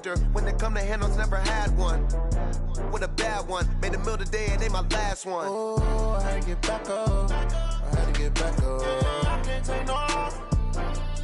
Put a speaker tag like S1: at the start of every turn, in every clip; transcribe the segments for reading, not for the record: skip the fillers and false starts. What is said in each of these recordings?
S1: master. When it come to handles, never had one. With a bad one, made a meal today and ain't my last one.
S2: Oh, I had to get back up. I had to get back up.
S3: I can't take no off.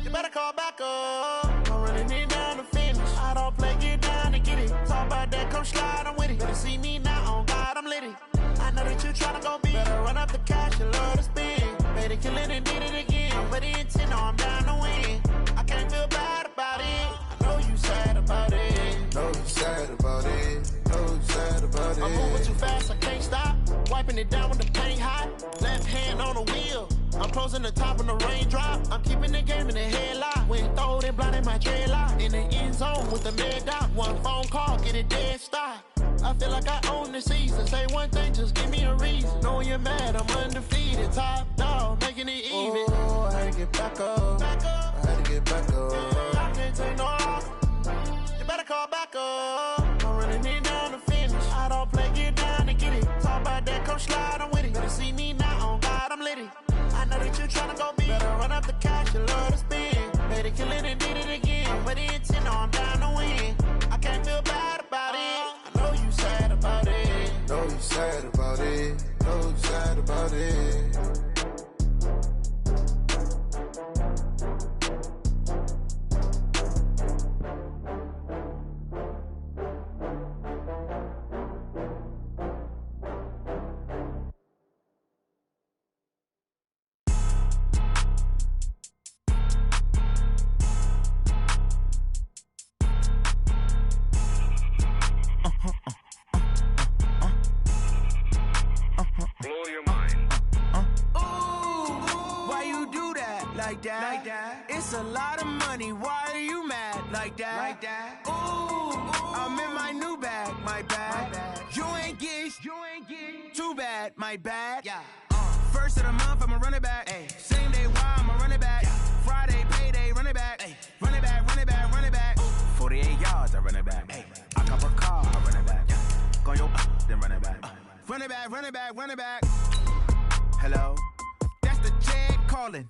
S3: You better call back up. I'm running it down to finish. I don't play, get down to get it. Talk about that, come slide, I'm with it. Better see me now, on God, I'm litty. I know that you tryna go big. Better run up the cash, you love to spend. Better kill it and did it again. I'm with the intent, no, I'm down to win. I can't feel bad about it. I know you sad about it.
S2: Know you sad about it. Know you sad about it.
S3: I'm moving too fast, I can't stop. Wiping it down with the paint hot. Left hand on the wheel. I'm closing the top on the raindrop. I'm keeping the game in the headlock. When throwed and blinded my dreadlock. In the end zone with the mad dot. One phone call, get it dead stop. I feel like I own the season. Say one thing, just give me a reason. Knowing you're mad, I'm undefeated. Top dog, making it even.
S2: Oh, I had to get back up. I had to get back up.
S3: I can't take no off. You better call back up. I'm running it down to finish. I don't play, get down to get it. Talk about that, come slide, I'm with it. Better see me now, on God, I'm litty. I know that you tryna go big. Better run up the cash, you love to spend. Better kill it and did it again. But the intent, no, I'm down to win. I can't feel bad about it. I know you sad about it.
S2: Know you sad about it. Know you sad about it.
S4: Blow your mind.
S3: Why you do that? Like that? It's a lot of money. Why are you mad? Like that? Ooh, I'm in my new bag. My bad. You ain't get too bad. My bad. Yeah. First of the month, I'ma run it back. Ay. Same day, why I'ma run it back. Yeah. Friday, payday, run it back. Ay. Run it back, run it back, run it back. 48 yards, I run it back. Ay. I cop a car, I run it back. Yeah. Go yo, then run it back. Run it back, run it back, run it back. Hello? That's the Jag calling.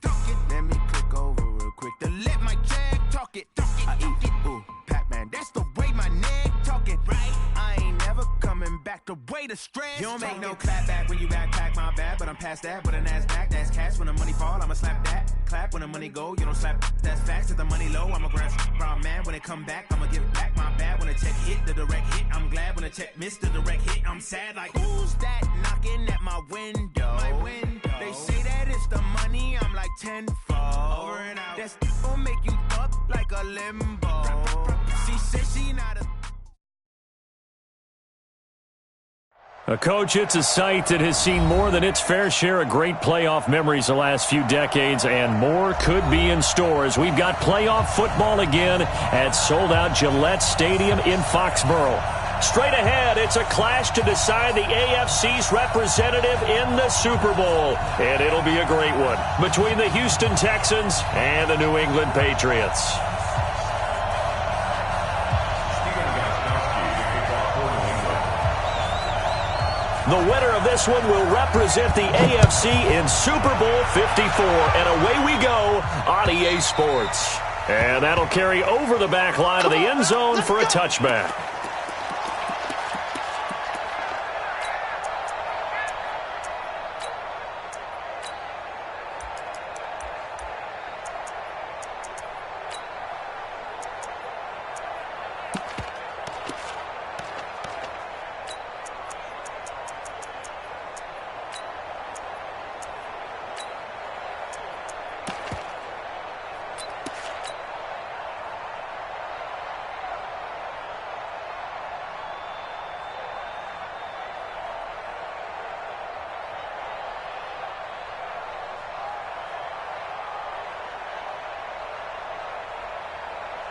S3: Let me click over real quick to let my Jag talk it. I eat it, ooh, Pac-Man. That's the way my neck talking. Right? I ain't never coming back the way the stress. You don't make no clap back when you backpack, my bad. But I'm past that, but a NASDAQ, that's cash. When the money fall, I'ma slap that. Clap when the money go, you don't slap. That's facts. If the money low, I'ma grab brown man. When it come back, I'ma give it back. My bad when the check hit, the direct hit. I'm glad when the check missed the direct hit. I'm sad like, who's that knocking at my window? My window. They say that it's the money, I'm like tenfold. Over and out. That's gon' make you up like a limbo. She said she not a...
S5: Coach, it's a site that has seen more than its fair share of great playoff memories the last few decades, and more could be in store as we've got playoff football again at sold-out Gillette Stadium in Foxborough. Straight ahead, it's a clash to decide the AFC's representative in the Super Bowl, and it'll be a great one between the Houston Texans and the New England Patriots. The winner of this one will represent the AFC in Super Bowl 54. And away we go on EA Sports. And that'll carry over the back line of the end zone for a touchback.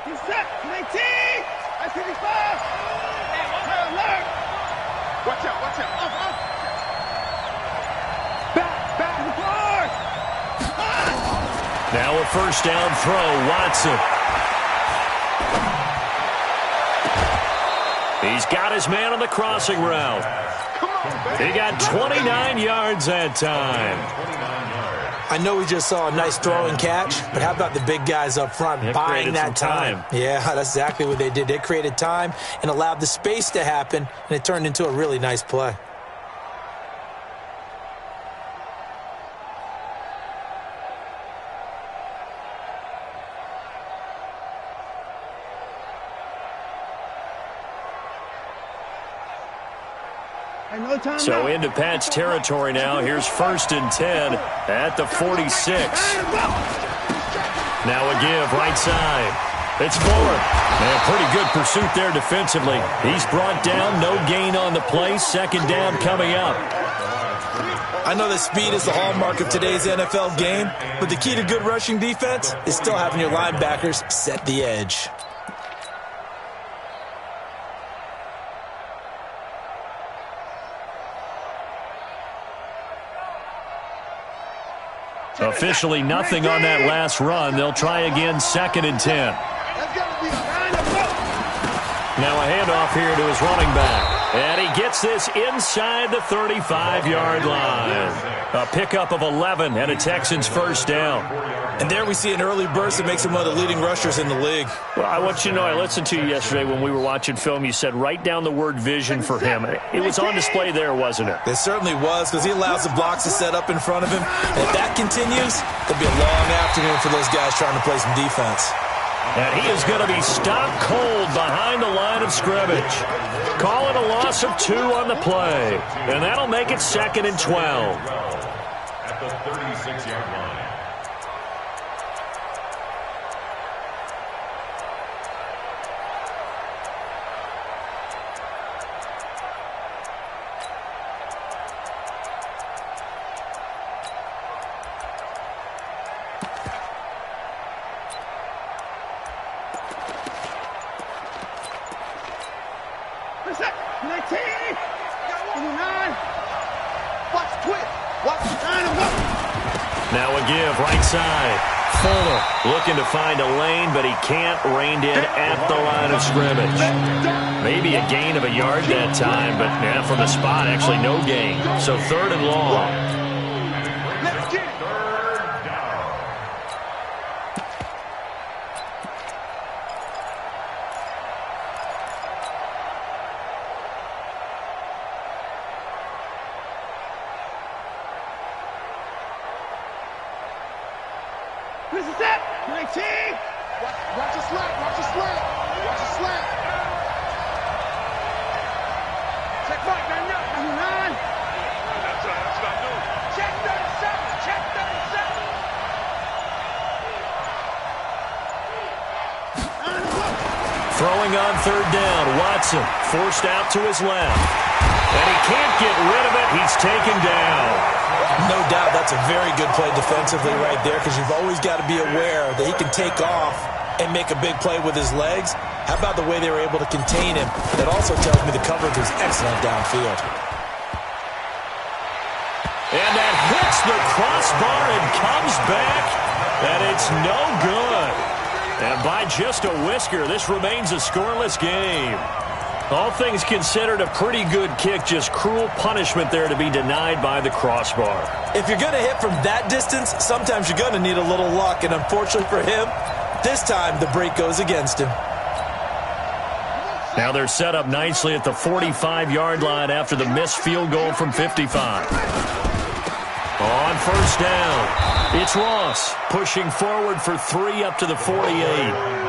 S6: He's set. 19. That's 55. High alert. Watch out. Watch out. Up. Back to the floor.
S5: Now a first down throw. Watson. He's got his man on the crossing route. He got 29 yards that time.
S4: I know we just saw a nice throw and catch, but how about the big guys up front buying that time? Yeah, that's exactly what they did. They created time and allowed the space to happen, and it turned into a really nice play.
S5: So into Pat's territory now. Here's 1st and 10 at the 46. Now a give right side. It's Fuller. And pretty good pursuit there defensively. He's brought down. No gain on the play. 2nd down coming up.
S4: I know that speed is the hallmark of today's NFL game, but the key to good rushing defense is still having your linebackers set the edge.
S5: Officially nothing on that last run. They'll try again, 2nd and 10. Now a handoff here to his running back. And he gets this inside the 35-yard line. A pickup of 11 and a Texans 1st down.
S4: And there we see an early burst that makes him one of the leading rushers in the league.
S5: Well, I want you to know, I listened to you yesterday when we were watching film. You said write down the word vision for him. It was on display there, wasn't it?
S4: It certainly was, because he allows the blocks to set up in front of him. And if that continues, it'll be a long afternoon for those guys trying to play some defense.
S5: And he is going to be stopped cold behind the line of scrimmage. Call it a loss of 2 on the play. And that'll make it 2nd and 12.
S7: At the 36-yard line.
S5: Now a give, right side. Fuller looking to find a lane, but he can't. Reined in at the line of scrimmage. Maybe a gain of a yard that time, but yeah, from the spot, actually no gain. So 3rd and long. Throwing on 3rd down, Watson forced out to his left. And he can't get rid of it. He's taken down.
S4: No doubt that's a very good play defensively right there, because you've always got to be aware that he can take off and make a big play with his legs. How about the way they were able to contain him? That also tells me the coverage was excellent downfield.
S5: And that hits the crossbar and comes back, and it's no good. And by just a whisker, this remains a scoreless game. All things considered, a pretty good kick, just cruel punishment there to be denied by the crossbar.
S4: If you're going to hit from that distance, sometimes you're going to need a little luck, and unfortunately for him, this time the break goes against him.
S5: Now they're set up nicely at the 45-yard line after the missed field goal from 55. On 1st down, it's Ross pushing forward for 3 up to the 48.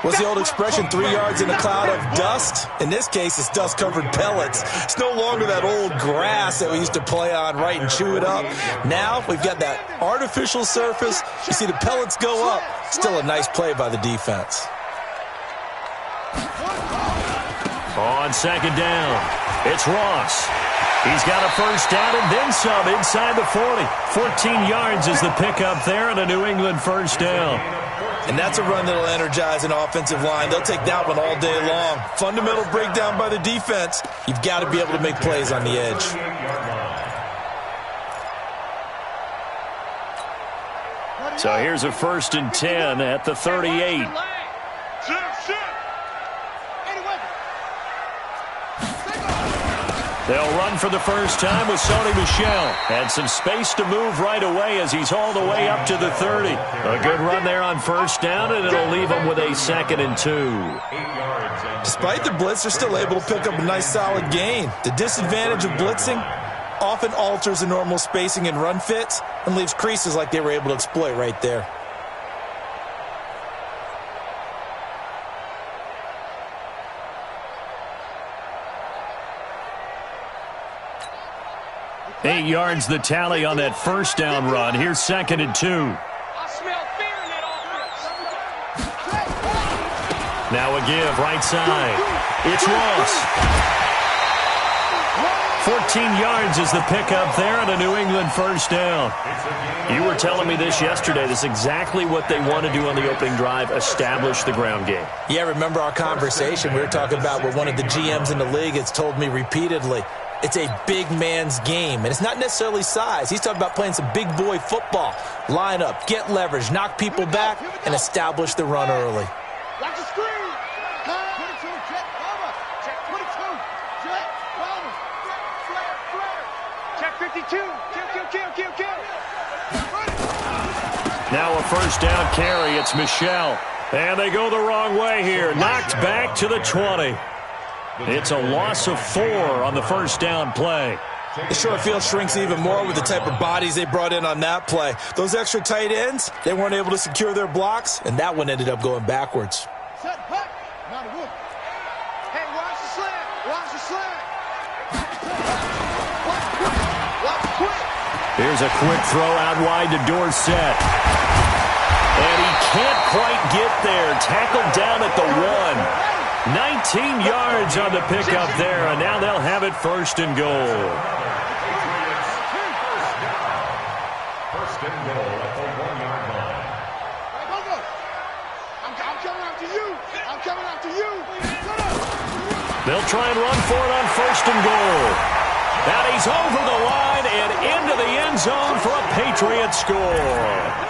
S4: What's the old expression, 3 yards in a cloud of dust? In this case, it's dust-covered pellets. It's no longer that old grass that we used to play on, right, and chew it up. Now we've got that artificial surface. You see the pellets go up. Still a nice play by the defense.
S5: On 2nd down, it's Ross. He's got a 1st down and then some inside the 40. 14 yards is the pickup there and a New England 1st down.
S4: And that's a run that'll energize an offensive line. They'll take that one all day long. Fundamental breakdown by the defense. You've got to be able to make plays on the edge.
S5: So here's a 1st and 10 at the 38. They'll run for the first time with Sony Michel. Had some space to move right away as he's hauled away up to the 30. A good run there on first down, and it'll leave him with a 2nd and 2.
S4: Despite the blitz, they're still able to pick up a nice solid gain. The disadvantage of blitzing often alters the normal spacing and run fits and leaves creases like they were able to exploit right there.
S5: Eight yards the tally on that first down run. Here's 2nd and 2. Now a give, right side. It's Ross. 14 yards is the pickup there on a New England first down. You were telling me this yesterday. This is exactly what they want to do on the opening drive, establish the ground game.
S4: Yeah, remember our conversation? We were talking about what one of the GMs in the league has told me repeatedly. It's a big man's game, and it's not necessarily size. He's talking about playing some big boy football. Line up, get leverage, knock people back, and establish the run early.
S6: Watch the screen. 22, check, cover. Check 22, check, cover. Check 52, kill.
S5: Now a first down carry. It's Michel. And they go the wrong way here. Knocked back to the 20. It's a loss of 4 on the first down play.
S4: The short field shrinks even more with the type of bodies they brought in on that play. Those extra tight ends, they weren't able to secure their blocks, and that one ended up going backwards.
S6: Set, back. Not a whoop. Hey, watch the slant. Watch the slant. Watch quick.
S5: Here's a quick throw out wide to Dorsett. And he can't quite get there. Tackled down at the 1. 19 yards on the pickup there, and now they'll have it 1st and goal.
S7: First and goal at the 1-yard line.
S6: I'm coming after you. I'm coming after you.
S5: They'll try and run for it on 1st and goal. And he's over the line and into the end zone for a Patriot score.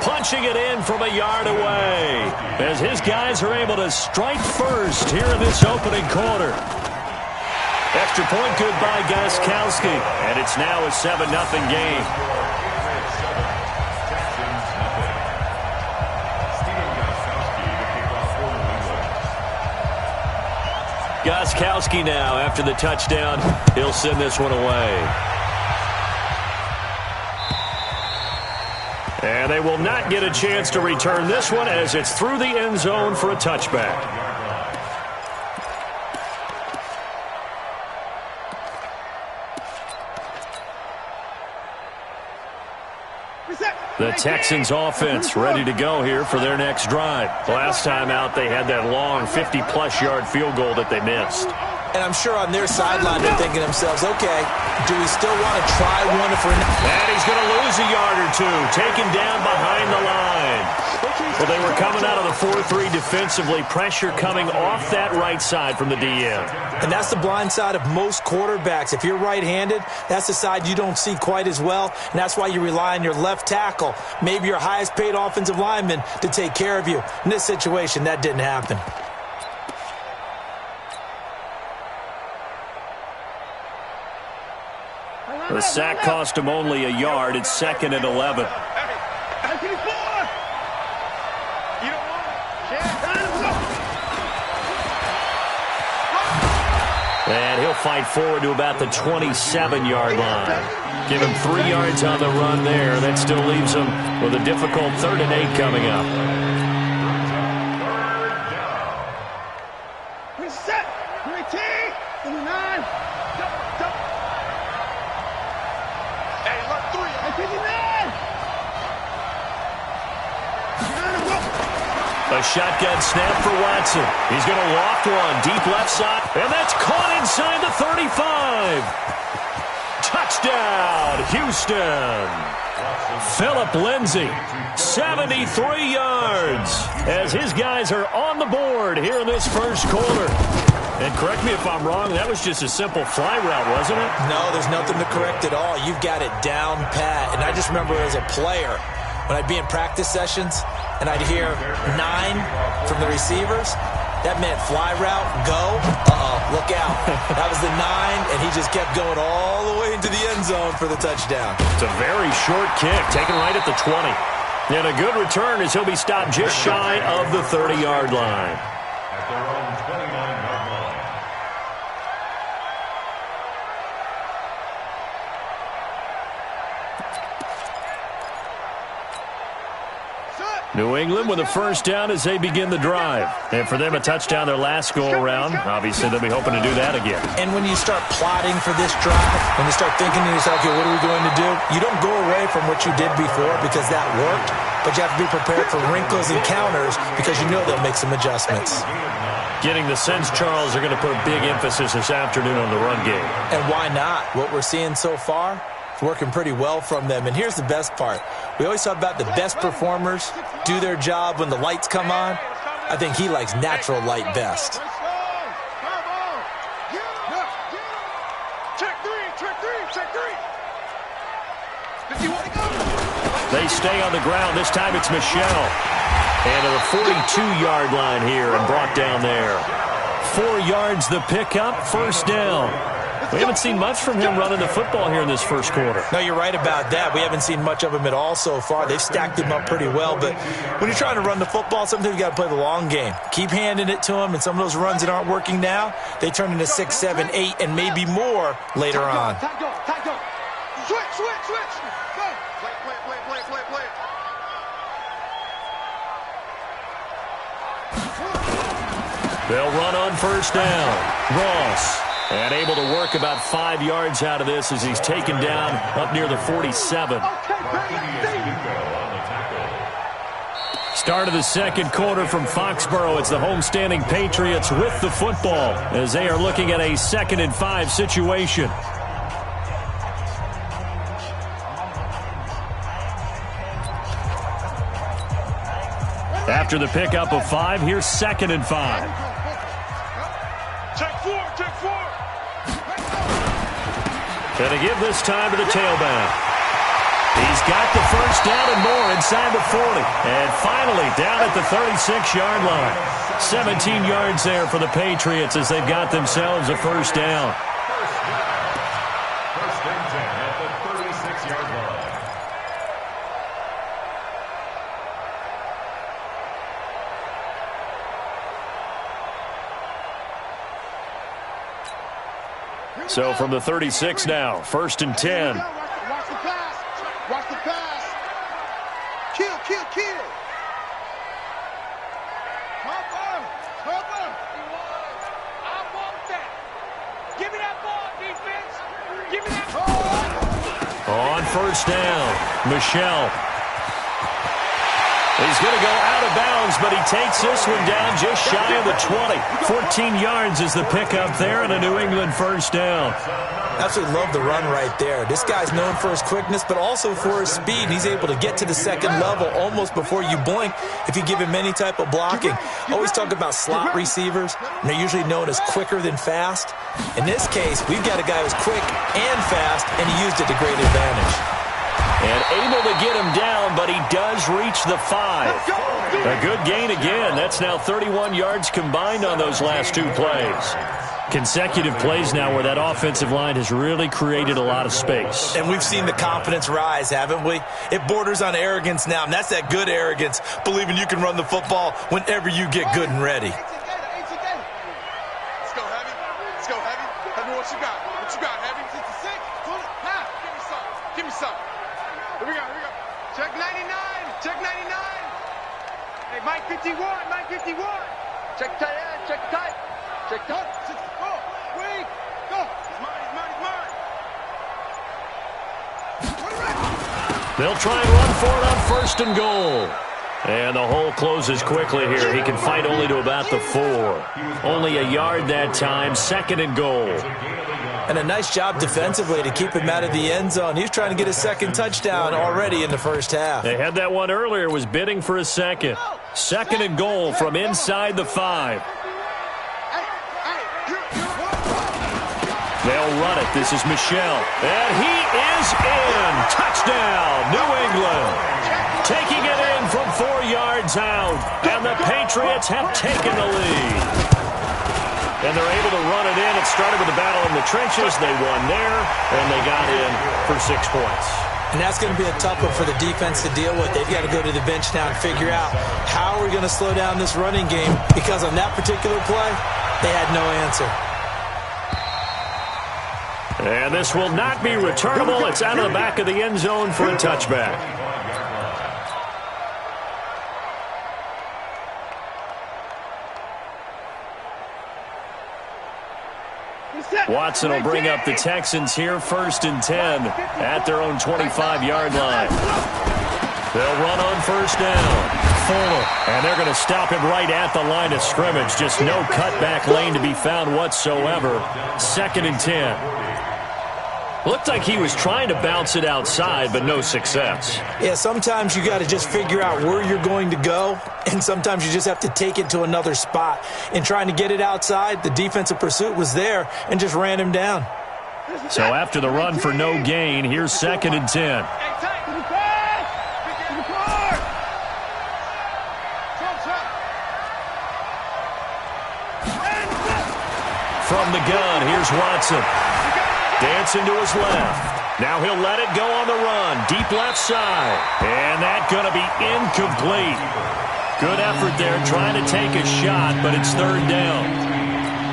S5: Punching it in from a yard away as his guys are able to strike first here in this opening quarter. Extra point good by Gostkowski, and it's now a 7-0 game. Gostkowski now, after the touchdown, he'll send this one away. And they will not get a chance to return this one as it's through the end zone for a touchback. The Texans offense ready to go here for their next drive. Last time out, they had that long 50-plus yard field goal that they missed.
S4: And I'm sure on their sideline they're thinking to themselves, okay, do we still want to try one if we're not?
S5: And he's going to lose a yard or two, taken down behind the line. Well, they were coming out of the 4-3 defensively, pressure coming off that right side from the DM.
S4: And that's the blind side of most quarterbacks. If you're right-handed, that's the side you don't see quite as well, and that's why you rely on your left tackle, maybe your highest-paid offensive lineman, to take care of you. In this situation, that didn't happen.
S5: The sack cost him only a yard. It's 2nd and 11. And he'll fight forward to about the 27-yard line. Give him 3 yards on the run there. That still leaves him with a difficult 3rd and 8 coming up.
S6: Set. 19. 9. Hey, look, 3. 59.
S5: A shotgun snap for Watson. He's going to loft one deep left side, and that's caught inside the 35. Touchdown, Houston. Phillip Lindsay, 73 yards, as his guys are on the board here in this first quarter. And correct me if I'm wrong, that was just a simple fly route, wasn't it?
S4: No, there's nothing to correct at all. You've got it down pat. And I just remember as a player, when I'd be in practice sessions and I'd hear 9 from the receivers, That meant fly route, go. Look out. That was the 9, and he just kept going all the way into the end zone for the touchdown.
S5: It's a very short kick, taken right at the 20. And a good return as he'll be stopped just shy of the 30-yard line.
S7: At their own 29-yard line.
S5: New England with a first down as they begin the drive. And for them, a touchdown their last go-around. Obviously, they'll be hoping to do that again.
S4: And when you start plotting for this drive, when you start thinking to yourself, okay, what are we going to do? You don't go away from what you did before because that worked, but you have to be prepared for wrinkles and counters because you know they'll make some adjustments.
S5: Getting the sense, Charles, are going to put a big emphasis this afternoon on the run game.
S4: And why not? What we're seeing so far, it's working pretty well from them. And here's the best part. We always talk about the best performers do their job when the lights come on. I think he likes natural light best.
S5: They stay on the ground. This time it's Michelle. And to the 42-yard line here and brought down there. 4 yards the pickup, first down. We haven't seen much from him running the football here in this first quarter.
S4: No, you're right about that. We haven't seen much of him at all so far. They've stacked him up pretty well. But when you're trying to run the football, sometimes you got to play the long game. Keep handing it to him, and some of those runs that aren't working now, they turn into 6, 7, 8, and maybe more later on.
S6: Switch. Go. Play.
S5: They'll run on first down. Ross. And able to work about 5 yards out of this as he's taken down up near the 47. Start of the second quarter from Foxborough. It's the homestanding Patriots with the football as they are looking at a 2nd and 5 situation. After the pickup of 5, here's 2nd and 5.
S6: Check four.
S5: Gonna give this time to the tailback. He's got the first down and more inside the 40. And finally down at the 36-yard line. 17 yards there for the Patriots as they've got themselves a first down.
S7: First and 10 at the 36-yard line.
S5: So from the 36 now, 1st and 10.
S6: Watch the pass. Kill. Cover. I want that. Give me that ball, defense. Give me that ball.
S5: On first down, Michelle. He's going to go out of bounds, but he takes this one down just shy of the 20. 14 yards is the pickup there and a New England first down.
S4: Absolutely love the run right there. This guy's known for his quickness, but also for his speed. He's able to get to the second level almost before you blink if you give him any type of blocking. Always talk about slot receivers, and they're usually known as quicker than fast. In this case, we've got a guy who's quick and fast, and he used it to great advantage.
S5: And able to get him down, but he does reach the 5. A good gain again. That's now 31 yards combined on those last 2 plays. Consecutive plays now where that offensive line has really created a lot of space.
S4: And we've seen the confidence rise, haven't we? It borders on arrogance now, and that's that good arrogance, believing you can run the football whenever you get good and ready.
S6: Let's go, Heavy. Tell me what you got. What you got, Heavy? 66. Give me some. Here we go. Check 99. Hey, Mike 51. Check tight end. Check tight. 64. Wait. Go. He's mine.
S5: They'll try and run for it on 1st and goal. And the hole closes quickly here. He can fight only to about the 4. Only a yard that time. 2nd and goal.
S4: And a nice job defensively to keep him out of the end zone. He's trying to get his 2nd touchdown already in the first half.
S5: They had that one earlier, was bidding for a 2nd. 2nd and goal from inside the 5. They'll run it. This is Michelle. And he is in. Touchdown, New England. taking it in from 4 yards out. And the Patriots have taken the lead. And they're able to run it in. It started with a battle in the trenches. They won there, and they got in for 6 points.
S4: And that's going to be a tough one for the defense to deal with. They've got to go to the bench now and figure out how are we going to slow down this running game, because on that particular play, they had no answer.
S5: And this will not be returnable. It's out of the back of the end zone for a touchback. Watson will bring up the Texans here, 1st and 10 at their own 25-yard line. They'll run on 1st down. Fuller, and they're going to stop him right at the line of scrimmage. Just no cutback lane to be found whatsoever. 2nd and 10. Looked like he was trying to bounce it outside, but no success.
S4: Yeah, sometimes you got to just figure out where you're going to go, and sometimes you just have to take it to another spot. In trying to get it outside, the defensive pursuit was there and just ran him down.
S5: So after the run for no gain, here's 2nd and 10. From the gun, here's Watson. Dancing to his left. Now he'll let it go on the run. Deep left side. And that's going to be incomplete. Good effort there trying to take a shot, but it's 3rd down.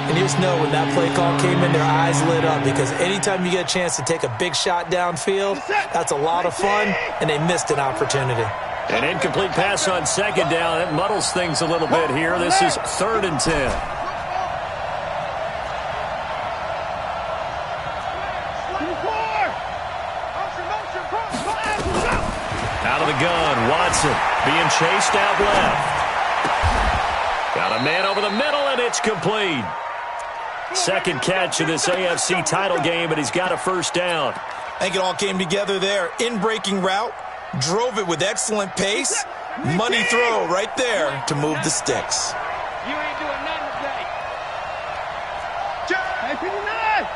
S4: And you just know when that play call came in, their eyes lit up, because anytime you get a chance to take a big shot downfield, that's a lot of fun, and they missed an opportunity.
S5: An incomplete pass on 2nd down. That muddles things a little bit here. This is 3rd and 10. Out of the gun, Watson being chased out left. Got a man over the middle, and it's complete. 2nd catch of this AFC title game, and he's got a 1st down.
S4: I think it all came together there. In-breaking route, drove it with excellent pace. Money throw right there to move the sticks.
S6: You ain't doing nothing today. Hey, 59!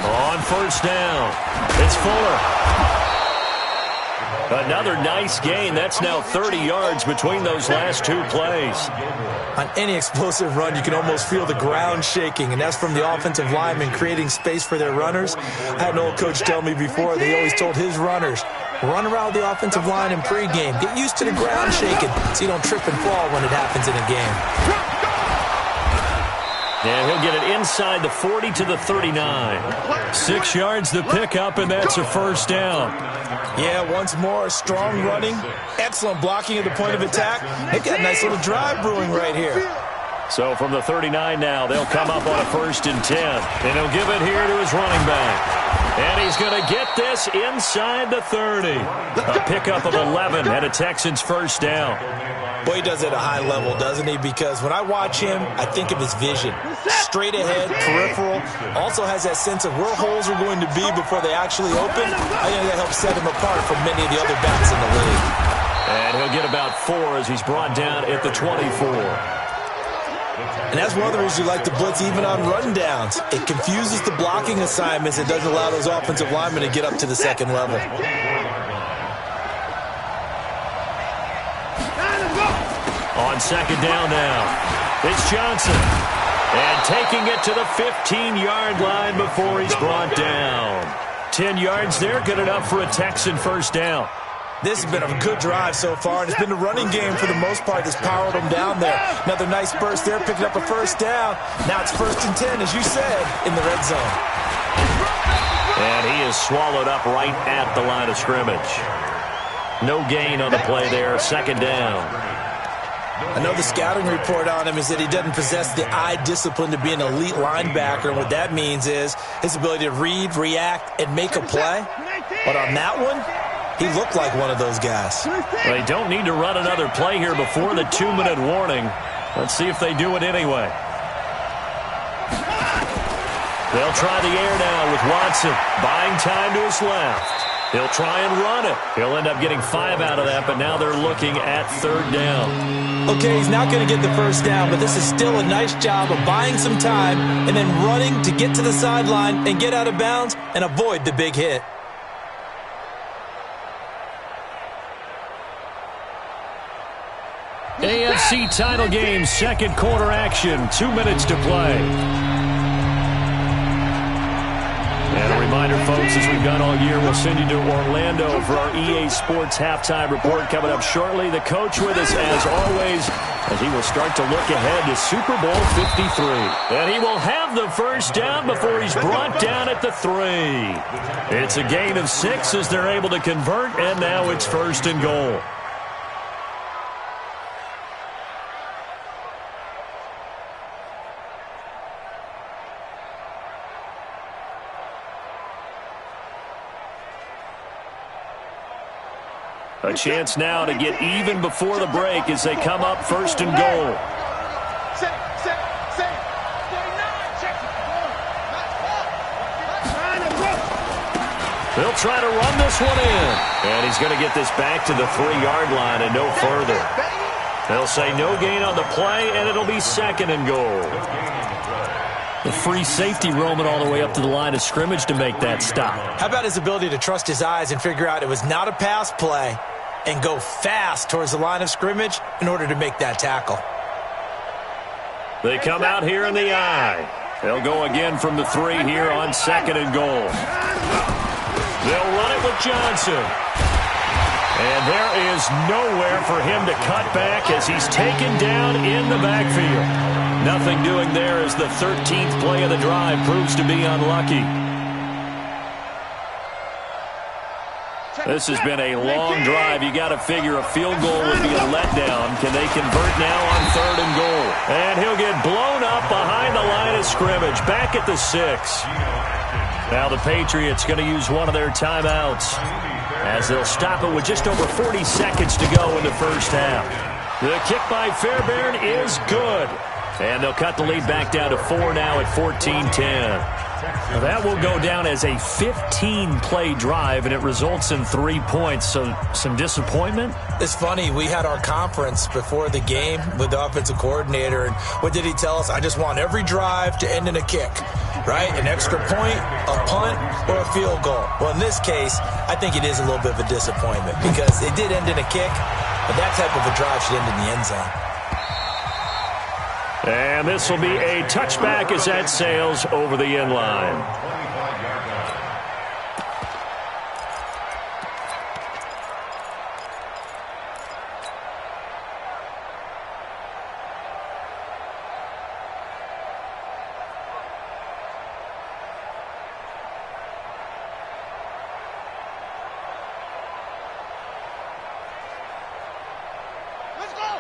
S5: On 1st down, it's Fuller. Another nice gain. That's now 30 yards between those last 2 plays.
S4: On any explosive run, you can almost feel the ground shaking, and that's from the offensive linemen creating space for their runners. I had an old coach tell me before, they always told his runners, run around the offensive line in pregame. Get used to the ground shaking so you don't trip and fall when it happens in a game.
S5: And he'll get it inside the 40 to the 39. 6 yards the pickup, and that's a 1st down.
S4: Yeah, once more, strong running, excellent blocking at the point of attack. They got a nice little drive brewing right here.
S5: So from the 39 now, they'll come up on a 1st and 10. And he'll give it here to his running back. And he's going to get this inside the 30. A pickup of 11 and a Texans 1st down.
S4: Boy, he does it at a high level, doesn't he? Because when I watch him, I think of his vision. Straight ahead, peripheral. Also has that sense of where holes are going to be before they actually open. I think that helps set him apart from many of the other backs in the league.
S5: And he'll get about 4 as he's brought down at the 24.
S4: And that's one of the reasons you like to blitz even on rundowns. It confuses the blocking assignments. It doesn't allow those offensive linemen to get up to the 2nd level.
S5: On 2nd down now, it's Johnson. And taking it to the 15-yard line before he's brought down. 10 yards there, good enough for a Texan 1st down.
S4: This has been a good drive so far, and it's been the running game for the most part that's powered them down there. Another nice burst there, picking up a 1st down. Now it's 1st and 10, as you said, in the red zone.
S5: And he is swallowed up right at the line of scrimmage. No gain on the play there, 2nd down.
S4: I know the scouting report on him is that he doesn't possess the eye discipline to be an elite linebacker, and what that means is his ability to read, react, and make a play. But on that one, he looked like one of those guys.
S5: They don't need to run another play here before the 2-minute warning. Let's see if they do it anyway. They'll try the air now with Watson, buying time to his left. He'll try and run it. He'll end up getting 5 out of that, but now they're looking at 3rd down.
S4: Okay, he's not going to get the first down, but this is still a nice job of buying some time and then running to get to the sideline and get out of bounds and avoid the big hit.
S5: AFC title game, 2nd quarter action, 2 minutes to play. And a reminder, folks, as we've done all year, we'll send you to Orlando for our EA Sports halftime report coming up shortly. The coach with us, as always, as he will start to look ahead to Super Bowl 53. And he will have the first down before he's brought down at the 3. It's a gain of 6 as they're able to convert, and now it's 1st and goal. A chance now to get even before the break as they come up 1st and goal. They'll try to run this one in. And he's going to get this back to the 3-yard line and no further. They'll say no gain on the play, and it'll be 2nd and goal. The free safety roaming all the way up to the line of scrimmage to make that stop.
S4: How about his ability to trust his eyes and figure out it was not a pass play and go fast towards the line of scrimmage in order to make that tackle?
S5: They come out here in the eye. They'll go again from the 3 here on 2nd and goal. They'll run it with Johnson. And there is nowhere for him to cut back as he's taken down in the backfield. Nothing doing there as the 13th play of the drive proves to be unlucky. This has been a long drive. You got to figure a field goal would be a letdown. Can they convert now on 3rd and goal? And he'll get blown up behind the line of scrimmage, back at the 6. Now the Patriots going to use one of their timeouts as they'll stop it with just over 40 seconds to go in the first half. The kick by Fairbairn is good. And they'll cut the lead back down to 4 now at 14-10. Well, that will go down as a 15-play drive, and it results in 3 points. So some disappointment?
S4: It's funny. We had our conference before the game with the offensive coordinator, and what did he tell us? I just want every drive to end in a kick, right? An extra point, a punt, or a field goal. Well, in this case, I think it is a little bit of a disappointment because it did end in a kick, but that type of a drive should end in the end zone.
S5: And this will be a touchback as that sails over the end line.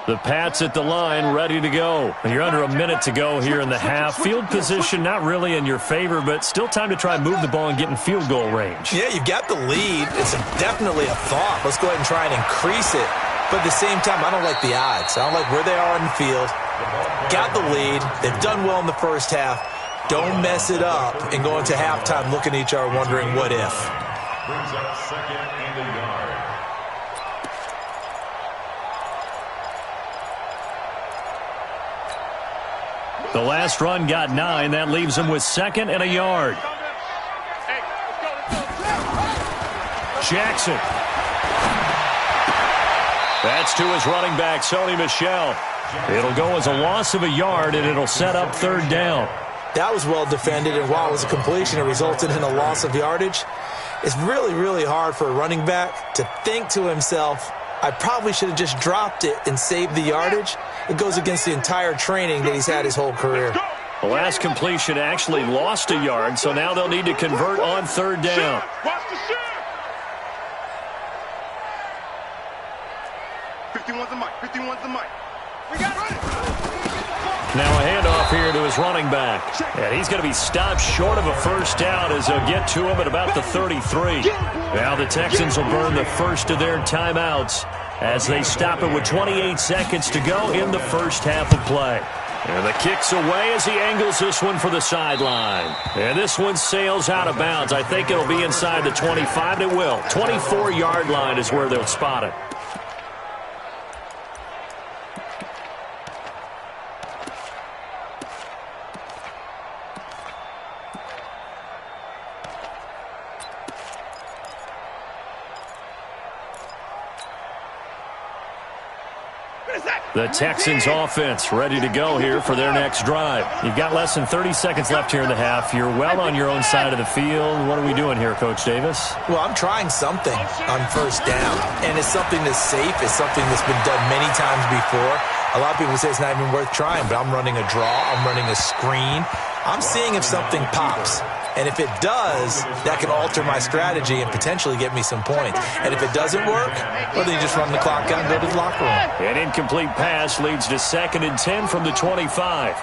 S5: The Pats at the line, ready to go. And you're under a minute to go here in the half. Field position not really in your favor, but still time to try and move the ball and get in field goal range.
S4: Yeah, you've got the lead. It's definitely a thought. Let's go ahead and try and increase it. But at the same time, I don't like the odds. I don't like where they are in the field. Got the lead. They've done well in the first half. Don't mess it up and go into halftime looking at each other wondering what if.
S7: Brings up 2nd and a yard.
S5: The last run got 9. That leaves him with 2nd and a yard. Jackson. That's to his running back, Sony Michel. It'll go as a loss of a yard, and it'll set up 3rd down.
S4: That was well defended, and while it was a completion, it resulted in a loss of yardage. It's really, really hard for a running back to think to himself, I probably should have just dropped it and saved the yardage. It goes against the entire training that he's had his whole career.
S5: The last completion actually lost a yard, so now they'll need to convert on 3rd down.
S6: Watch the shot. 51's the mic. 51's the mic. We got it.
S5: Now a handoff here to his running back. And he's going to be stopped short of a first down as they'll get to him at about the 33. Now the Texans will burn the first of their timeouts as they stop it with 28 seconds to go in the first half of play. And the kick's away as he angles this one for the sideline. And this one sails out of bounds. I think it'll be inside the 25, and it will. 24-yard line is where they'll spot it. The Texans offense ready to go here for their next drive. You've got less than 30 seconds left here in the half. You're well on your own side of the field. What are we doing here, Coach Davis?
S4: Well, I'm trying something on first down, and it's something that's safe. It's something that's been done many times before. A lot of people say it's not even worth trying, but I'm running a draw. I'm running a screen. I'm seeing if something pops. And if it does, that can alter my strategy and potentially get me some points. And if it doesn't work, well, then you just run the clock out and go to the locker room.
S5: An incomplete pass leads to 2nd and 10 from the 25.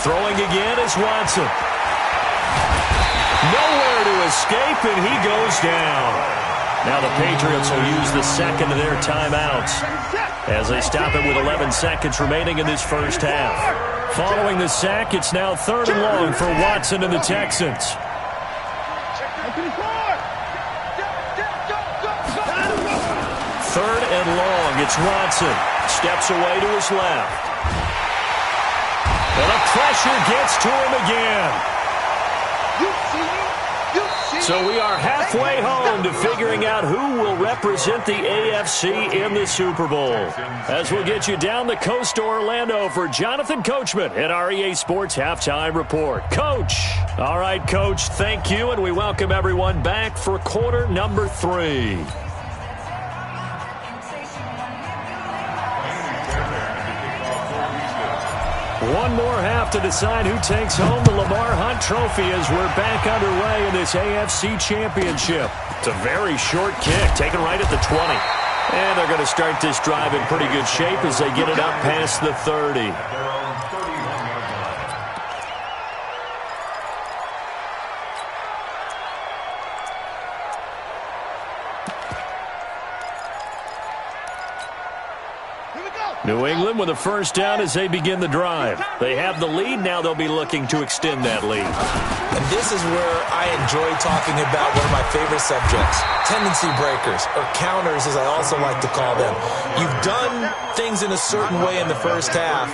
S5: Throwing again is Watson. Nowhere to escape, and he goes down. Now the Patriots will use the second of their timeouts as they stop it with 11 seconds remaining in this first half. Following the sack, it's now 3rd and long for Watson and the Texans. 3rd and long, it's Watson. Steps away to his left. And the pressure gets to him again. So we are halfway home to figuring out who will represent the AFC in the Super Bowl. As we'll get you down the coast to Orlando for Jonathan Coachman at our EA Sports Halftime Report. Coach. All right, Coach, thank you, and we welcome everyone back for quarter number 3. One more half to decide who takes home the Lamar Hunt Trophy as we're back underway in this AFC Championship. It's a very short kick, taken right at the 20. And they're going to start this drive in pretty good shape as they get it up past the 30. New England with a first down as they begin the drive. They have the lead. Now they'll be looking to extend that lead.
S4: And this is where I enjoy talking about one of my favorite subjects, tendency breakers, or counters as I also like to call them. You've done things in a certain way in the first half,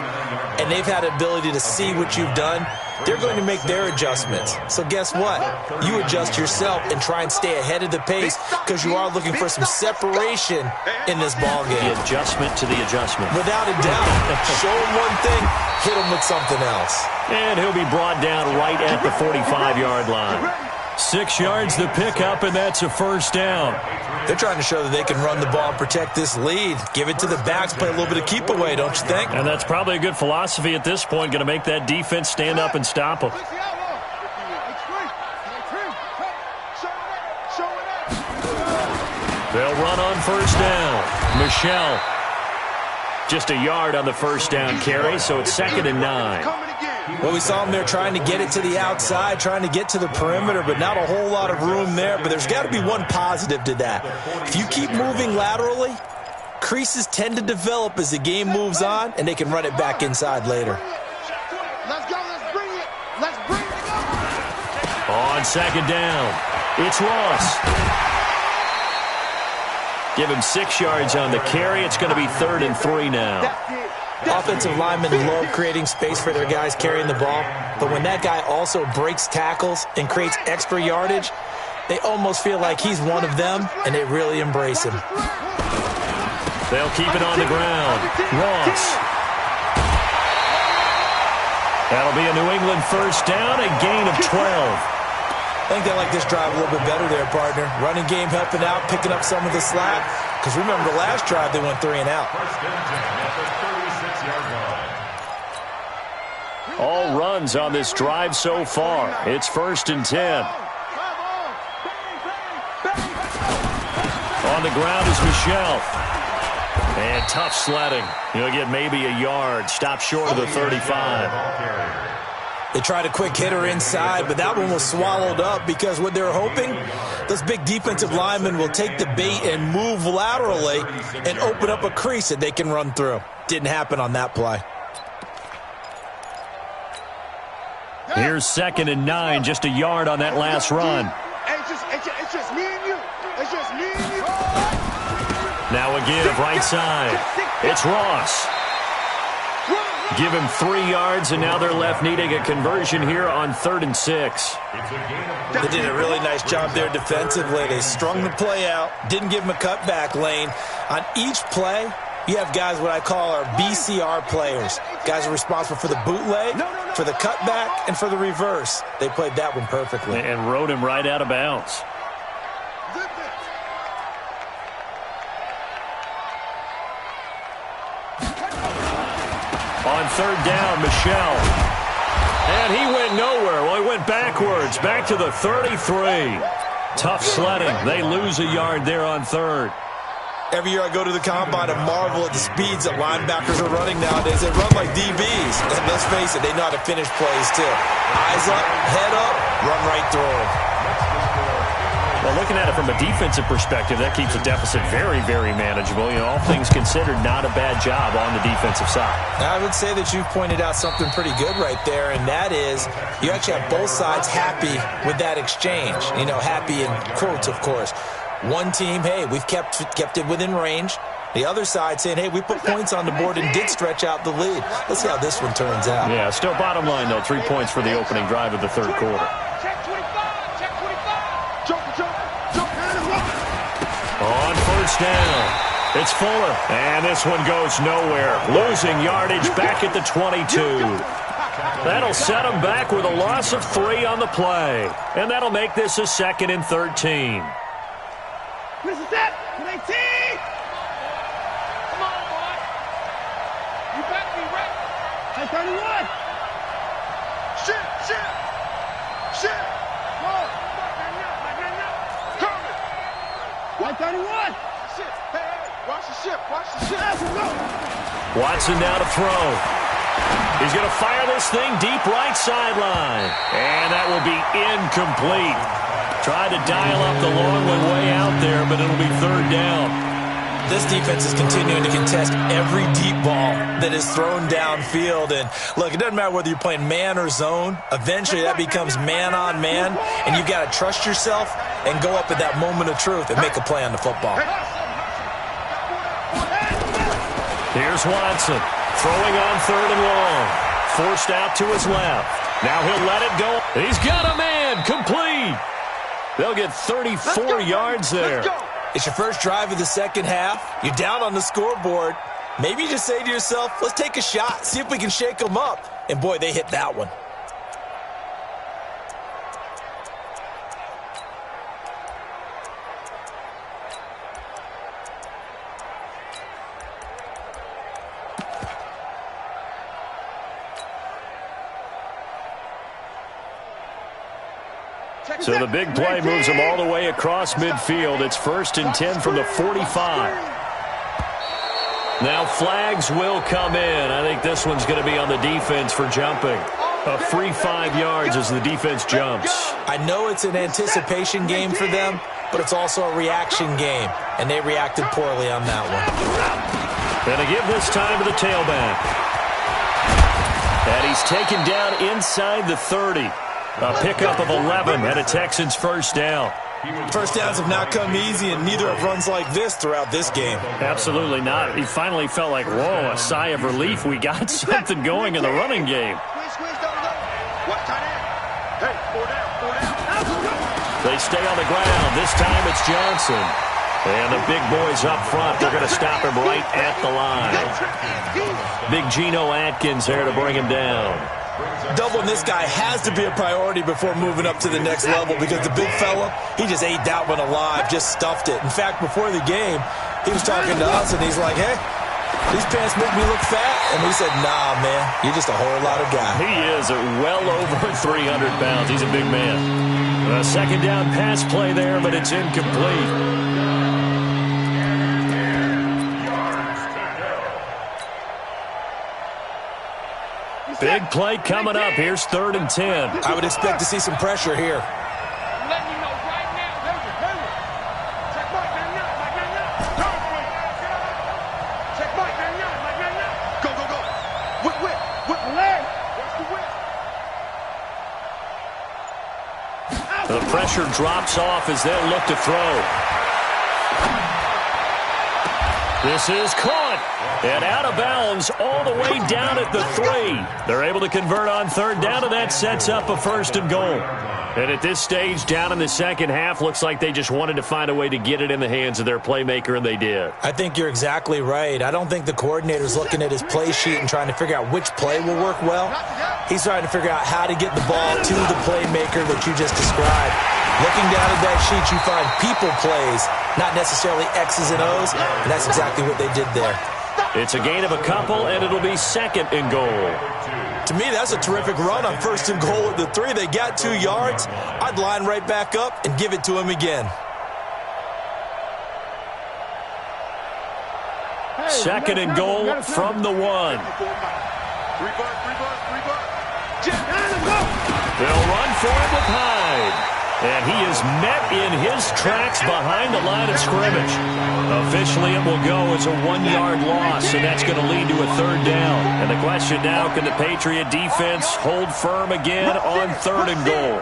S4: and they've had the ability to see what you've done. They're going to make their adjustments. So guess what? You adjust yourself and try and stay ahead of the pace because you are looking for some separation in this ballgame.
S5: The adjustment to the adjustment.
S4: Without a doubt. Show him one thing, hit him with something else.
S5: And he'll be brought down right at the 45-yard line. 6 yards the pickup, and that's a first down.
S4: They're trying to show that they can run the ball and protect this lead. Give it to the backs, play a little bit of keep away, don't you think?
S5: And that's probably a good philosophy at this point, going to make that defense stand up and stop them. They'll run on first down. Michel. Just a yard on the first down carry, so it's 2nd and 9.
S4: Well, we saw him there trying to get it to the outside, trying to get to the perimeter, but not a whole lot of room there. But there's got to be one positive to that. If you keep moving laterally, creases tend to develop as the game moves on, and they can run it back inside later.
S6: Let's go. Let's bring it. Let's bring it.
S5: On 2nd down, it's Ross. Give him 6 yards on the carry. It's going to be 3rd and 3 now.
S4: Offensive linemen love creating space for their guys carrying the ball, but when that guy also breaks tackles and creates extra yardage, they almost feel like he's one of them, and they really embrace him.
S5: They'll keep it on the ground. Ross. That'll be a New England first down, a gain of 12.
S4: I think they like this drive a little bit better there, partner. Running game helping out, picking up some of the slack. Because remember, the last drive they went 3 and out.
S5: All runs on this drive so far. It's 1st and 10. On the ground is Michel. And tough sledding. He'll get maybe a yard. Stop short of the 35.
S4: They tried a quick hitter inside, but that one was swallowed up because what they're hoping, those big defensive linemen will take the bait and move laterally and open up a crease that they can run through. Didn't happen on that play.
S5: Here's 2nd and 9, just a yard on that last run.
S6: It's just me and you. It's just me and you.
S5: Now a give right side. It's Ross. Give him 3 yards, and now they're left needing a conversion here on 3rd and 6.
S4: They did a really nice job there defensively. They strung the play out, didn't give him a cutback lane. On each play, you have guys what I call our BCR players. Guys are responsible for the bootleg, for the cutback, and for the reverse. They played that one perfectly.
S5: And rode him right out of bounds. On 3rd down, Michel. And he went nowhere. Well, he went backwards, back to the 33. Tough sledding. They lose a yard there on 3rd.
S4: Every year I go to the combine and marvel at the speeds that linebackers are running nowadays. They run like DBs. And let's face it, they know how to finish plays too. Eyes up, head up, run right through them.
S5: Well, looking at it from a defensive perspective, that keeps the deficit very, very manageable. You know, all things considered, not a bad job on the defensive side.
S4: I would say that you've pointed out something pretty good right there, and that is you actually have both sides happy with that exchange. You know, happy in quotes, of course. One team, hey, we've kept it within range. The other side saying, hey, we put points on the board and did stretch out the lead. Let's see how this one turns out.
S5: Yeah, still bottom line, though, 3 points for the opening drive of the 3rd quarter. On 1st down, it's Fuller. And this one goes nowhere. Losing yardage back at the 22. That'll set them back with a loss of 3 on the play. And that'll make this a 2nd and 13.
S6: This is it. 18. Come on, boy. You better be ready. Hey, 31. Shit. Go. Coming. White 31. Shit. Hey, watch the ship. Let's go.
S5: Watson now to throw. He's going to fire this thing deep right sideline. And that will be incomplete. Tried to dial up the long one way out there, but it'll be 3rd down.
S4: This defense is continuing to contest every deep ball that is thrown downfield. And, look, it doesn't matter whether you're playing man or zone. Eventually that becomes man-on-man, and you've got to trust yourself and go up at that moment of truth and make a play on the football.
S5: Here's Watson, throwing on 3rd and long. Forced out to his left. Now he'll let it go. He's got a man, complete. They'll get 34 yards there.
S4: It's your first drive of the second half. You're down on the scoreboard. Maybe you just say to yourself, let's take a shot, see if we can shake them up. And, boy, they hit that one.
S5: So the big play moves them all the way across midfield. It's 1st and 10 from the 45. Now flags will come in. I think this one's going to be on the defense for jumping. A free 5 yards as the defense jumps.
S4: I know it's an anticipation game for them, but it's also a reaction game, and they reacted poorly on that one.
S5: And a give this time to the tailback. And he's taken down inside the 30. A pickup of 11 and a Texans 1st down.
S4: First downs have not come easy, and neither have runs like this throughout this game.
S5: Absolutely not. He finally felt like, whoa, a sigh of relief. We got something going in the running game. They stay on the ground. This time it's Johnson. And the big boys up front, they're going to stop him right at the line. Big Geno Atkins there to bring him down.
S4: Doubling this guy has to be a priority before moving up to the next level, because the big fella, he just ate that one alive, just stuffed it. In fact, before the game, he was talking to us, and he's like, hey, these pants make me look fat. And we said, nah, man, you're just a whole lot of guy.
S5: He is well over 300 pounds. He's a big man. A 2nd down pass play there, but it's incomplete. Big play coming up. Here's 3rd and 10.
S4: I would expect to see some pressure here.
S6: Let me know right now. Check Mike, man, Check Mike, man, Go, go, go. Whip the leg. Watch the whip.
S5: The pressure drops off as they'll look to throw. This is caught and out of bounds all the way down at the 3. They're able to convert on 3rd down, and that sets up a 1st and goal. And at this stage, down in the second half, looks like they just wanted to find a way to get it in the hands of their playmaker, and they did.
S4: I think you're exactly right. I don't think the coordinator's looking at his play sheet and trying to figure out which play will work well. He's trying to figure out how to get the ball to the playmaker that you just described. Looking down at that sheet, you find people plays, not necessarily X's and O's, and that's exactly what they did there.
S5: It's a gain of a couple, and it'll be 2nd and goal.
S4: To me, that's a terrific run on 1st and goal at the 3. They got 2 yards. I'd line right back up and give it to him again.
S5: 2nd and goal from the 1. They'll run for it with Hyde. And he is met in his tracks behind the line of scrimmage. Officially, it will go as a 1-yard loss, and that's going to lead to a 3rd down. And the question now, can the Patriot defense hold firm again on 3rd and goal?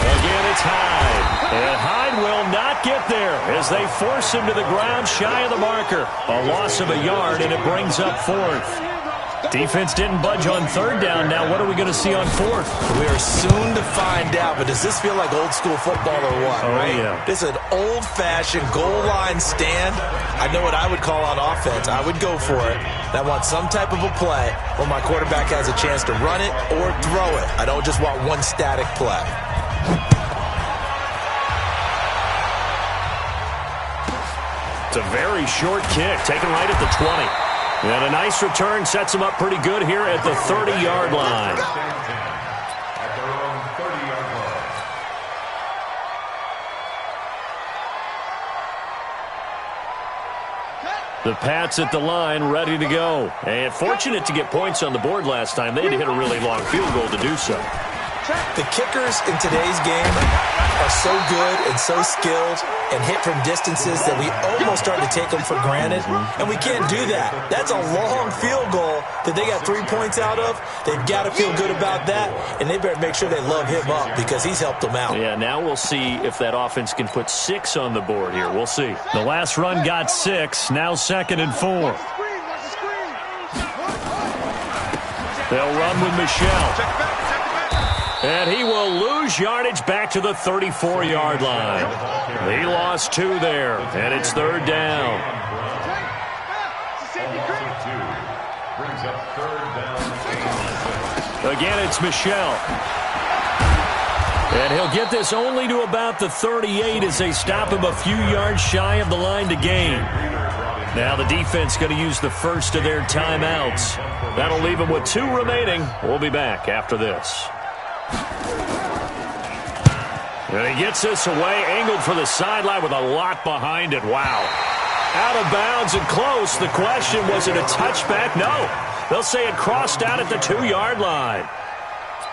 S5: Again, it's Hyde. And Hyde will not get there as they force him to the ground shy of the marker. A loss of a yard, and it brings up 4th. Defense didn't budge on 3rd down. Now what are we going to see on 4th?
S4: We are soon to find out, but does this feel like old school football or what?
S5: Oh,
S4: right?
S5: Yeah.
S4: This is an old-fashioned goal line stand. I know what I would call on offense. I would go for it. I want some type of a play where my quarterback has a chance to run it or throw it. I don't just want one static play.
S5: It's a very short kick, taken right at the 20. And a nice return sets them up pretty good here at the 30-yard line.
S7: At their own 30-yard line.
S5: The Pats at the line, ready to go. And fortunate to get points on the board last time. They had to hit a really long field goal to do so.
S4: The kickers in today's game are so good and so skilled and hit from distances that we almost start to take them for granted, and we can't do that. That's a long field goal that they got 3 points out of. They've got to feel good about that, and they better make sure they love him up because he's helped them out.
S5: Yeah, now we'll see if that offense can put 6 on the board here. We'll see. The last run got 6, now 2nd and 4. They'll run with Michelle. And he will lose yardage back to the 34-yard line. He lost 2 there, and it's 3rd down.
S7: Brings up 3rd down.
S5: Again, it's Michelle. And he'll get this only to about the 38 as they stop him a few yards shy of the line to gain. Now the defense going to use the first of their timeouts. That'll leave them with 2 remaining. We'll be back after this. And he gets this away, angled for the sideline with a lot behind it. Wow. Out of bounds and close. The question, was it a touchback? No. They'll say it crossed out at the 2-yard line.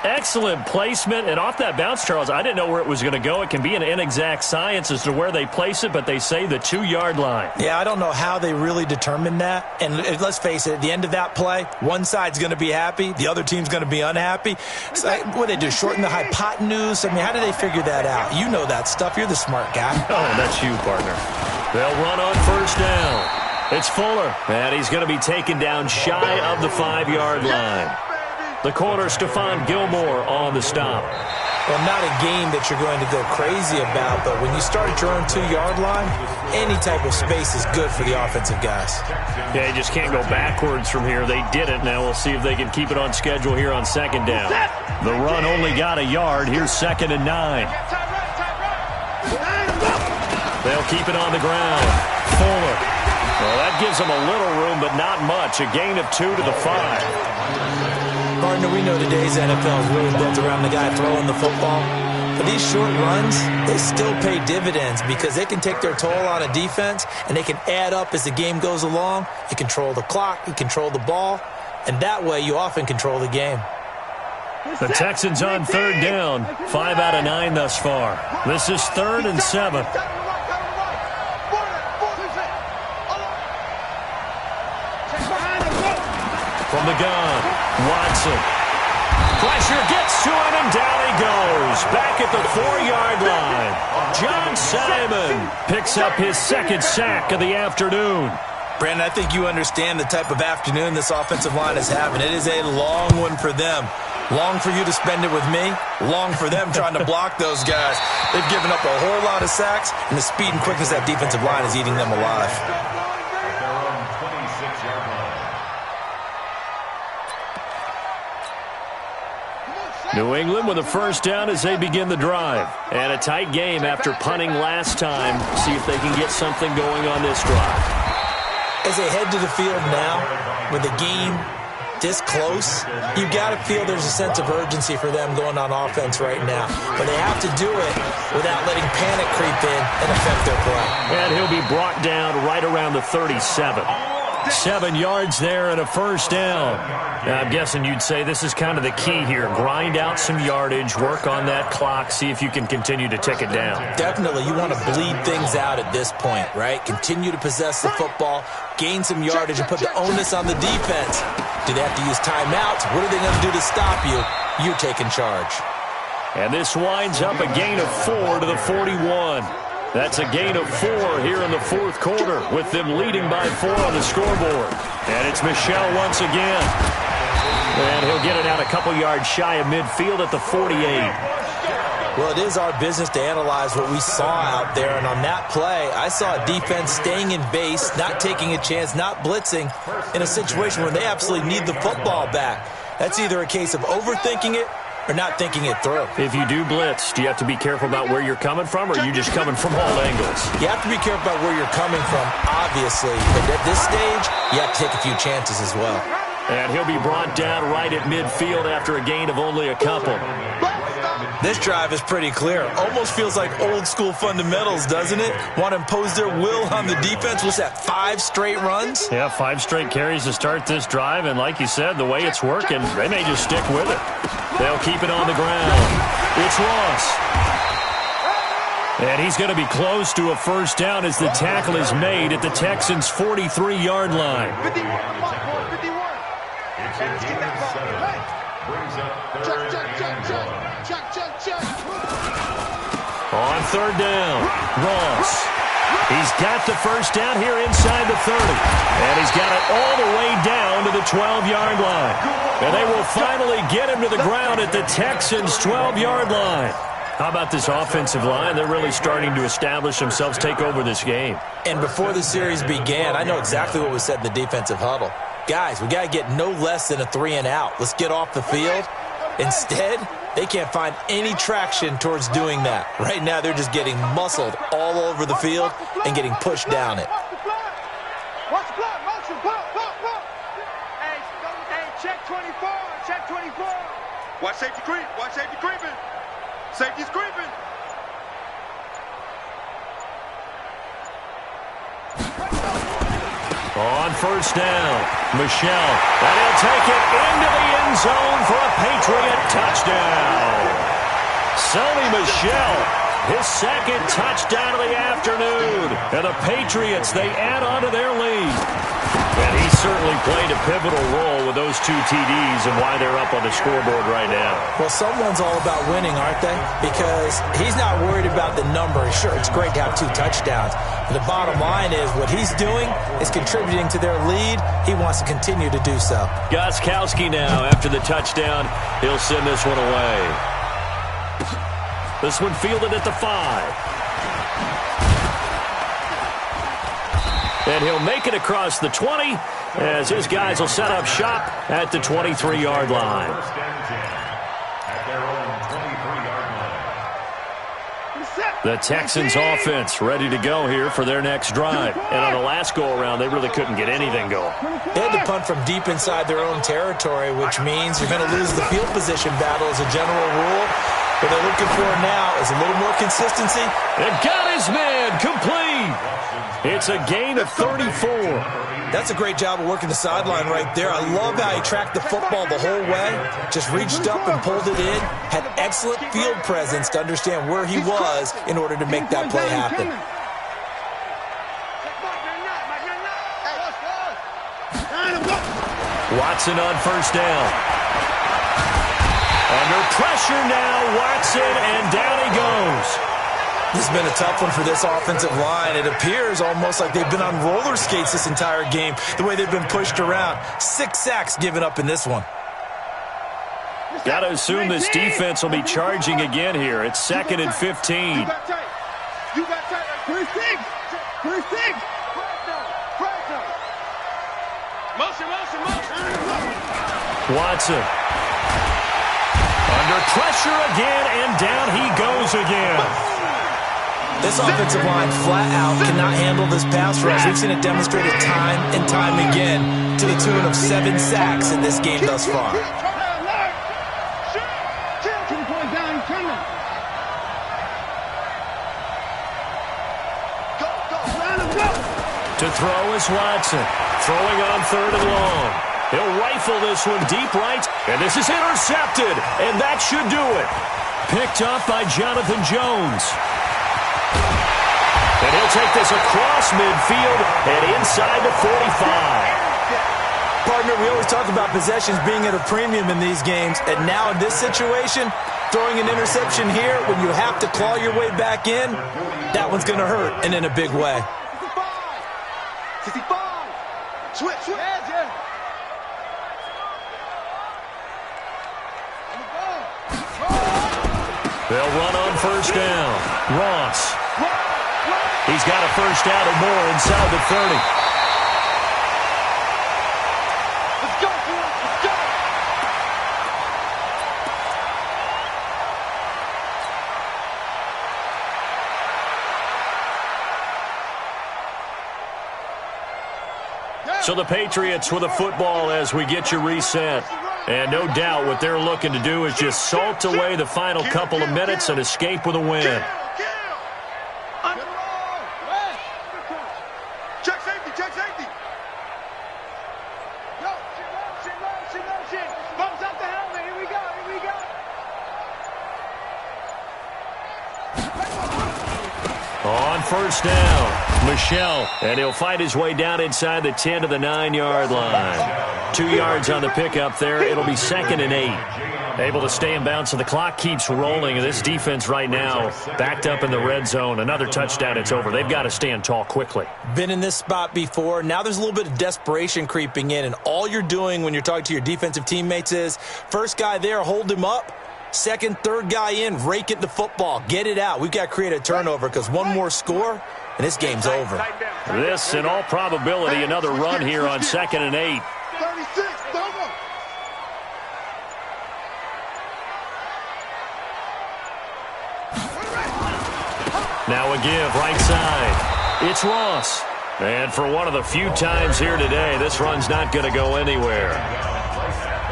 S5: Excellent placement. And off that bounce, Charles, I didn't know where it was going to go. It can be an inexact science as to where they place it, but they say the 2-yard line.
S4: Yeah, I don't know how they really determined that. And let's face it, at the end of that play, one side's going to be happy, the other team's going to be unhappy. So, what do they do, shorten the hypotenuse? I mean, how do they figure that out? You know that stuff. You're the smart guy.
S5: Oh, that's you, partner. They'll run on 1st down. It's Fuller, and he's going to be taken down shy of the 5-yard line. The corner, Stephon Gilmore, on the stop.
S4: Well, not a game that you're going to go crazy about, but when you start at your own 2-yard line, any type of space is good for the offensive guys.
S5: Yeah, you just can't go backwards from here. They did it. Now we'll see if they can keep it on schedule here on 2nd down. The run only got a yard. Here's 2nd and 9. They'll keep it on the ground. Fuller. Well, that gives them a little room, but not much. A gain of 2 to the 5.
S4: Partner, we know today's NFL is really built around the guy throwing the football. But these short runs, they still pay dividends because they can take their toll on a defense and they can add up as the game goes along. You control the clock, you control the ball, and that way you often control the game.
S5: The Texans on third down, 5 out of 9 thus far. This is 3rd and 7. From the gun, Watson. Pressure gets to him, and down he goes. Back at the 4-yard line. John Simon picks up his 2nd sack of the afternoon.
S4: Brandon, I think you understand the type of afternoon this offensive line is having. It is a long one for them. Long for you to spend it with me. Long for them trying to block those guys. They've given up a whole lot of sacks, and the speed and quickness of that defensive line is eating them alive.
S5: New England with a first down as they begin the drive. And a tight game after punting last time. See if they can get something going on this drive.
S4: As they head to the field now, with the game this close, you've got to feel there's a sense of urgency for them going on offense right now. But they have to do it without letting panic creep in and affect their play.
S5: And he'll be brought down right around the 37. 7 yards there and a first down. Now, I'm guessing you'd say this is kind of the key here. Grind out some yardage, work on that clock, see if you can continue to tick it down.
S4: Definitely. You want to bleed things out at this point, right? Continue to possess the football, gain some yardage, and put the onus on the defense. Do they have to use timeouts? What are they going to do to stop you? You taking charge.
S5: And this winds up a gain of 4 to the 41. That's a gain of 4 here in the 4th quarter, with them leading by 4 on the scoreboard. And it's Michel once again. And he'll get it out a couple yards shy of midfield at the 48.
S4: Well, it is our business to analyze what we saw out there. And on that play, I saw a defense staying in base, not taking a chance, not blitzing, in a situation where they absolutely need the football back. That's either a case of overthinking it or not thinking it through.
S5: If you do blitz, do you have to be careful about where you're coming from, or are you just coming from all angles?
S4: You have to be careful about where you're coming from, obviously. But at this stage, you have to take a few chances as well.
S5: And he'll be brought down right at midfield after a gain of only a couple.
S4: This drive is pretty clear. Almost feels like old school fundamentals, doesn't it? Want to impose their will on the defense. What's that, 5 straight runs?
S5: Yeah, 5 straight carries to start this drive. And like you said, the way it's working, they may just stick with it. They'll keep it on the ground. It's Ross. And he's going to be close to a first down as the tackle is made at the Texans' 43-yard line.
S6: 51. Brings up
S5: On third down, Ross. He's got the first down here inside the 30. And he's got it all the way down to the 12-yard line. And they will finally get him to the ground at the Texans' 12-yard line. How about this offensive line? They're really starting to establish themselves, take over this game.
S4: And before the series began, I know exactly what was said in the defensive huddle. Guys, we got to get no less than a 3-and-out. Let's get off the field. Instead, they can't find any traction towards doing that. Right now, they're just getting muscled all over the field and getting pushed down it.
S6: Watch the block, motion, block. Hey, check 24, check 24. Watch safety creep, watch safety creeping. Safety's creeping.
S5: On first down, Michel. And he'll take it into the end zone for a Patriot touchdown. Sony Michel, his 2nd touchdown of the afternoon. And the Patriots, they add on to their lead. And he certainly played a pivotal role with those 2 TDs and why they're up on the scoreboard right now.
S4: Well, someone's all about winning, aren't they? Because he's not worried about the number. Sure, it's great to have 2 touchdowns. But the bottom line is what he's doing is contributing to their lead. He wants to continue to do so.
S5: Gostkowski now, after the touchdown, he'll send this one away. This one fielded at the 5. And he'll make it across the 20 as his guys will set up shop at the 23-yard line. The Texans offense ready to go here for their next drive. And on the last go-around, they really couldn't get anything going.
S4: They had to punt from deep inside their own territory, which means you're going to lose the field position battle as a general rule. What they're looking for now is a little more consistency.
S5: And got his man complete. It's a gain of 34.
S4: That's a great job of working the sideline right there. I love how he tracked the football the whole way. Just reached up and pulled it in. Had excellent field presence to understand where he was in order to make that play happen.
S5: Watson on first down. Under pressure now, Watson, and down he goes.
S4: This has been a tough one for this offensive line. It appears almost like they've been on roller skates this entire game, the way they've been pushed around. 6 sacks given up in this one.
S5: Got to assume this defense will be charging again here. It's 2nd and 15.
S6: You got tight. 3-6. Motion.
S5: Watson. Under pressure again, and down he goes again.
S4: This offensive line flat out cannot handle this pass rush. We've seen it demonstrated time and time again to the tune of 7 sacks in this game thus far.
S5: To throw is Watson. Throwing on 3rd and long. He'll rifle this one deep right, and this is intercepted, and that should do it. Picked up by Jonathan Jones. And he'll take this across midfield and inside the 45.
S4: Partner, we always talk about possessions being at a premium in these games, and now in this situation, throwing an interception here when you have to claw your way back in, that one's going to hurt, and in a big way.
S6: 65. Switch. Yeah.
S5: They'll run on first down. Ross. He's got a first down and more inside the 30.
S6: Let's go, boys. Let's go.
S5: So the Patriots with the football as we get you reset. And no doubt what they're looking to do is just salt away the final couple of minutes and escape with a win.
S6: Check safety. Motion. Bumps out the helmet. Here we go.
S5: On first down, Michel, and he'll fight his way down inside the 10 to the 9-yard line. 2 yards on the pickup there. It'll be 2nd and 8. Able to stay in bounds, so the clock keeps rolling. This defense right now backed up in the red zone. Another touchdown, it's over. They've got to stand tall quickly.
S4: Been in this spot before. Now there's a little bit of desperation creeping in, and all you're doing when you're talking to your defensive teammates is, first guy there, hold him up. Second, third guy in, rake it the football. Get it out. We've got to create a turnover because one more score, and this game's over.
S5: This, in all probability, another run here on 2nd and 8.
S6: 36, double.
S5: Now a give, right side. It's Ross. And for one of the few times here today, this run's not going to go anywhere.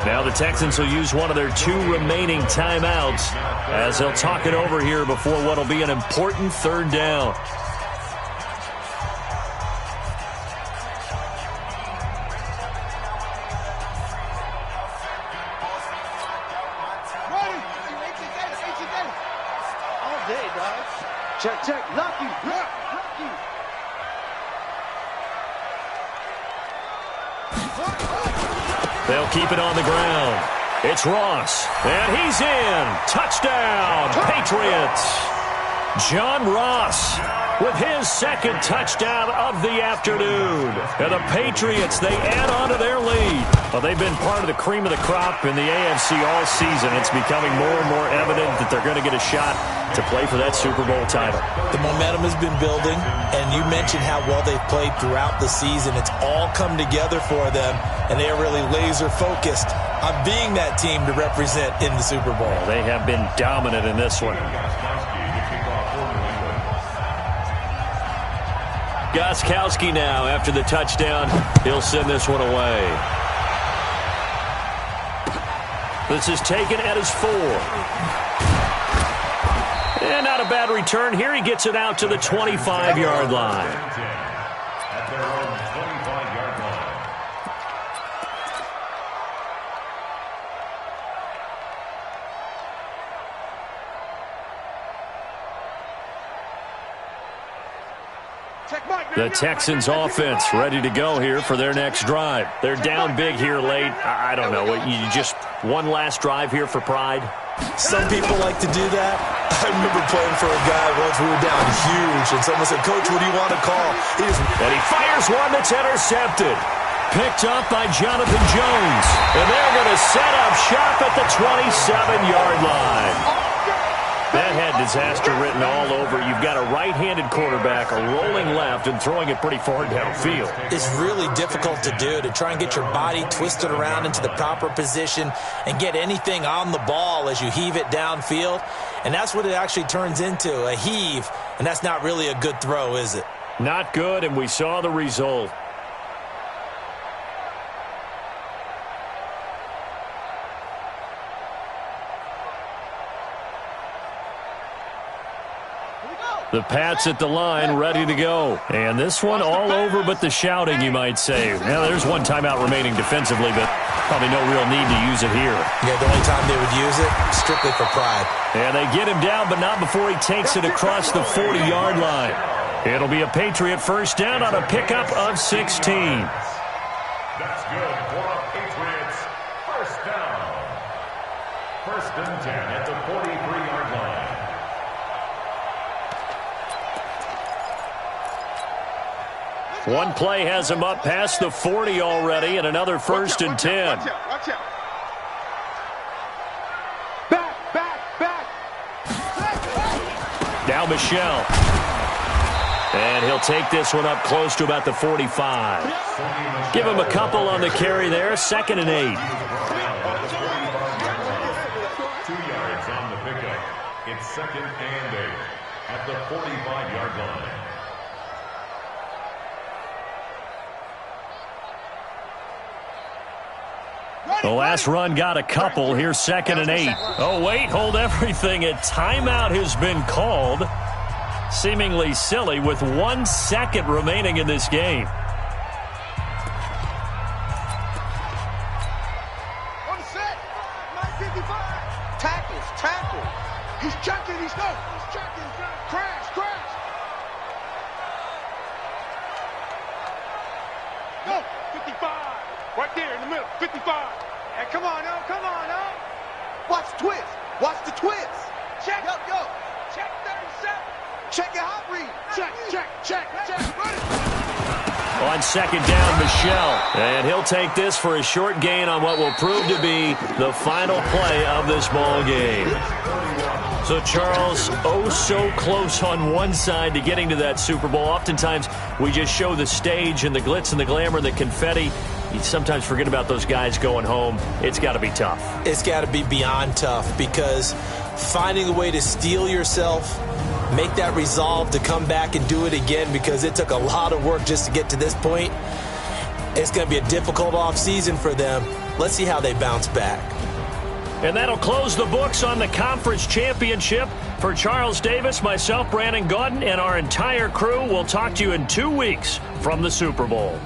S5: Now the Texans will use one of their 2 remaining timeouts as they'll talk it over here before what will be an important 3rd down.
S6: All day, dog. Check. Lucky.
S5: They'll keep it on the ground. It's Ross, and he's in. Touchdown, Patriots. John Ross with his 2nd touchdown of the afternoon. And the Patriots, they add on to their lead. Well, they've been part of the cream of the crop in the AFC all season. It's becoming more and more evident that they're going to get a shot to play for that Super Bowl title.
S4: The momentum has been building, and you mentioned how well they've played throughout the season. It's all come together for them, and they are really laser-focused on being that team to represent in the Super Bowl.
S5: They have been dominant in this one. Gostkowski now after the touchdown. He'll send this one away. This is taken at his 4. And not a bad return here. He gets it out to the 25-yard line.
S7: At their own 25-yard line.
S5: The Texans offense ready to go here for their next drive. They're down big here late. I don't know. You just one last drive here for pride?
S4: Some people like to do that. I remember playing for a guy once. We were down huge, and someone said, "Coach, what do you want to call?"
S5: And he fires one that's intercepted. Picked up by Jonathan Jones. And they're going to set up shop at the 27-yard line. That had disaster written all over. You've got a right-handed quarterback, a rolling left, and throwing it pretty far downfield.
S4: It's really difficult to do, to try and get your body twisted around into the proper position and get anything on the ball as you heave it downfield. And that's what it actually turns into, a heave. And that's not really a good throw, is it?
S5: Not good, and we saw the result. The Pats at the line, ready to go. And this one all over but the shouting, you might say. Now, there's one timeout remaining defensively, but probably no real need to use it here.
S4: Yeah, the only time they would use it, strictly for pride.
S5: And they get him down, but not before he takes it across the 40-yard line. It'll be a Patriot first down on a pickup of 16.
S7: That's good for Patriots. First down. First and 10 at the 43-yard line.
S5: One play has him up past the 40 already, and another first and 10.
S6: Watch out. Back.
S5: Now Michelle. And he'll take this one up close to about the 45. Give him a couple on the carry there. 2nd and 8.
S7: 2 yards on the pickup. It's 2nd and 8 at the 45-yard line.
S5: The last run got a couple. Here's 2nd and 8. Oh, wait, hold everything. A timeout has been called. Seemingly silly with 1 second remaining in this game.
S6: On the set. 955. Tackle. He's checking. He's checking. Crash. Go. 55. Right there in the middle. 55. Hey, come on now.
S1: Watch the twist.
S6: Check. Go. Check 37.
S1: Check your hot read.
S6: Check. Run it.
S5: On 2nd down, Michelle. And he'll take this for a short gain on what will prove to be the final play of this ball game. So, Charles, so close on one side to getting to that Super Bowl. Oftentimes, we just show the stage and the glitz and the glamour and the confetti. You sometimes forget about those guys going home. It's got to be tough.
S4: It's got to be beyond tough, because finding a way to steel yourself, make that resolve to come back and do it again, because it took a lot of work just to get to this point. It's going to be a difficult offseason for them. Let's see how they bounce back.
S5: And that'll close the books on the conference championship. For Charles Davis, myself, Brandon Gaudin, and our entire crew, we'll talk to you in 2 weeks from the Super Bowl.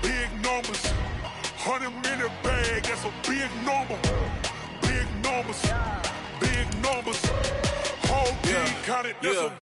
S2: Big numbers. 100-minute bag, that's a big number. Big numbers. Whole team counted, that's a